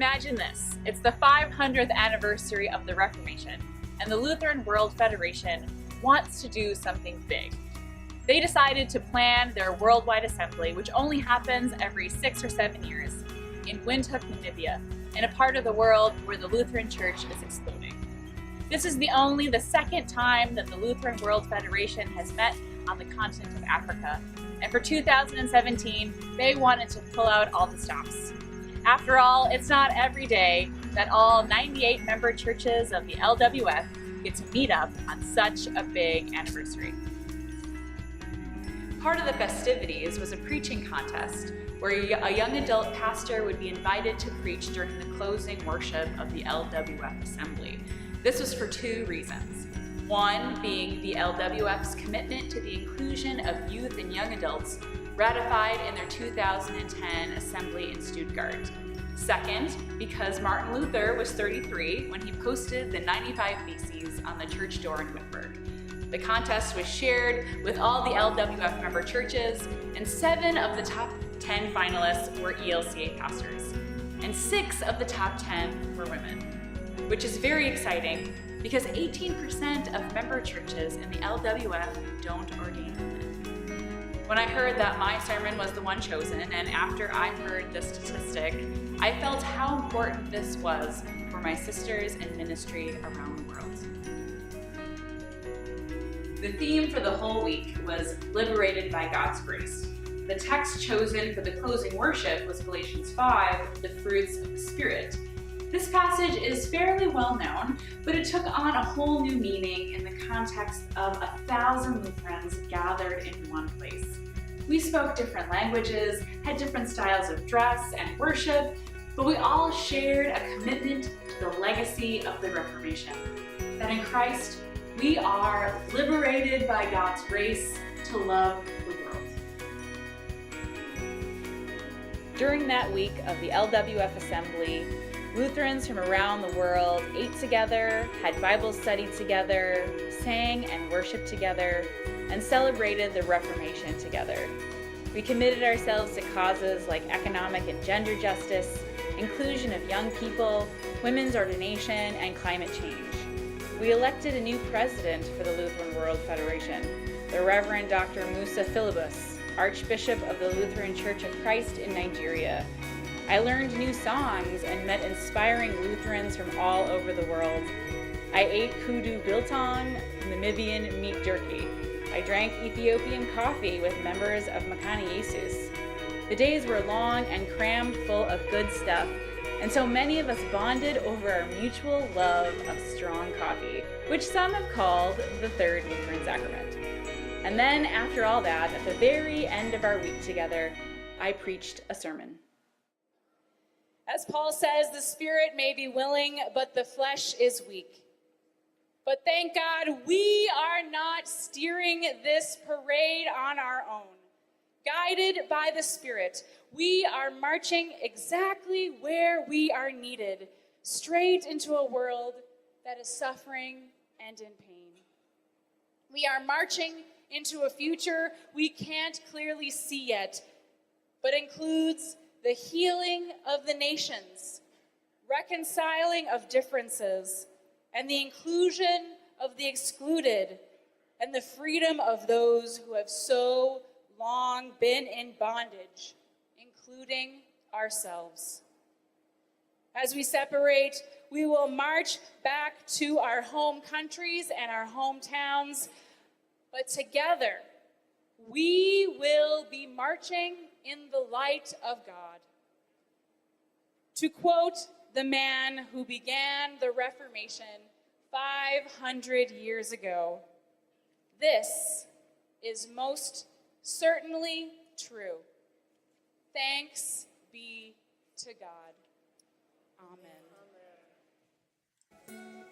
Imagine this, it's the 500th anniversary of the Reformation, and the Lutheran World Federation wants to do something big. They decided to plan their worldwide assembly, which only happens every 6 or 7 years, in Windhoek, Namibia, in a part of the world where the Lutheran Church is exploding. This is the second time that the Lutheran World Federation has met on the continent of Africa, and for 2017, they wanted to pull out all the stops. After all, it's not every day that all 98 member churches of the LWF get to meet up on such a big anniversary. Part of the festivities was a preaching contest where a young adult pastor would be invited to preach during the closing worship of the LWF assembly. This was for 2 reasons. One being the LWF's commitment to the inclusion of youth and young adults ratified in their 2010 assembly in Stuttgart. Second, because Martin Luther was 33 when he posted the 95 Theses on the church door in Windhoek. The contest was shared with all the LWF member churches, and 7 of the top 10 finalists were ELCA pastors, and 6 of the top 10 were women, which is very exciting because 18% of member churches in the LWF don't ordain women. When I heard that my sermon was the one chosen, and after I heard the statistic, I felt how important this was for my sisters in ministry around the world. The theme for the whole week was Liberated by God's Grace. The text chosen for the closing worship was Galatians 5, the fruits of the Spirit. This passage is fairly well known, but it took on a whole new meaning in the context of 1,000 Lutherans gathered in one place. We spoke different languages, had different styles of dress and worship, but we all shared a commitment to the legacy of the Reformation, that in Christ we are liberated by God's grace to love the world. During that week of the LWF assembly, Lutherans from around the world ate together, had Bible study together, sang and worshiped together, and celebrated the Reformation together. We committed ourselves to causes like economic and gender justice, inclusion of young people, women's ordination, and climate change. We elected a new president for the Lutheran World Federation, the Reverend Dr. Musa Philibus, Archbishop of the Lutheran Church of Christ in Nigeria. I learned new songs and met inspiring Lutherans from all over the world. I ate kudu biltong, Namibian meat jerky. I drank Ethiopian coffee with members of Makani Jesus. The days were long and crammed full of good stuff, and so many of us bonded over our mutual love of strong coffee, which some have called the third Lutheran sacrament. And then after all that, at the very end of our week together, I preached a sermon. As Paul says, the spirit may be willing, but the flesh is weak. But thank God we are not steering this parade on our own. Guided by the Spirit, we are marching exactly where we are needed, straight into a world that is suffering and in pain. We are marching into a future we can't clearly see yet, but includes the healing of the nations, reconciling of differences, and the inclusion of the excluded, and the freedom of those who have so long been in bondage, including ourselves. As we separate, we will march back to our home countries and our hometowns, but together we will be marching in the light of God. To quote the man who began the Reformation 500 years ago, this is most certainly true. Thanks be to God. Amen.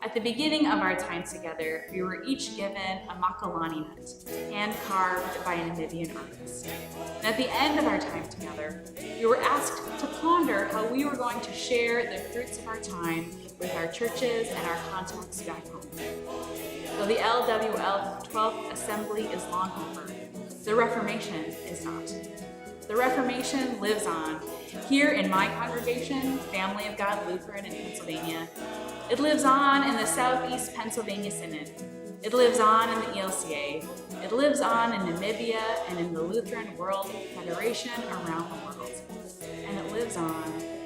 At the beginning of our time together, we were each given a makalani nut, hand-carved by a Namibian artist. And at the end of our time together, we were asked to ponder how we were going to share the fruits of our time with our churches and our contacts back home. Though the LWF 12th Assembly is long over, the Reformation is not. The Reformation lives on here in my congregation, Family of God Lutheran in Pennsylvania. It lives on in the Southeast Pennsylvania Synod. It lives on in the ELCA. It lives on in Namibia and in the Lutheran World Federation around the world. And it lives on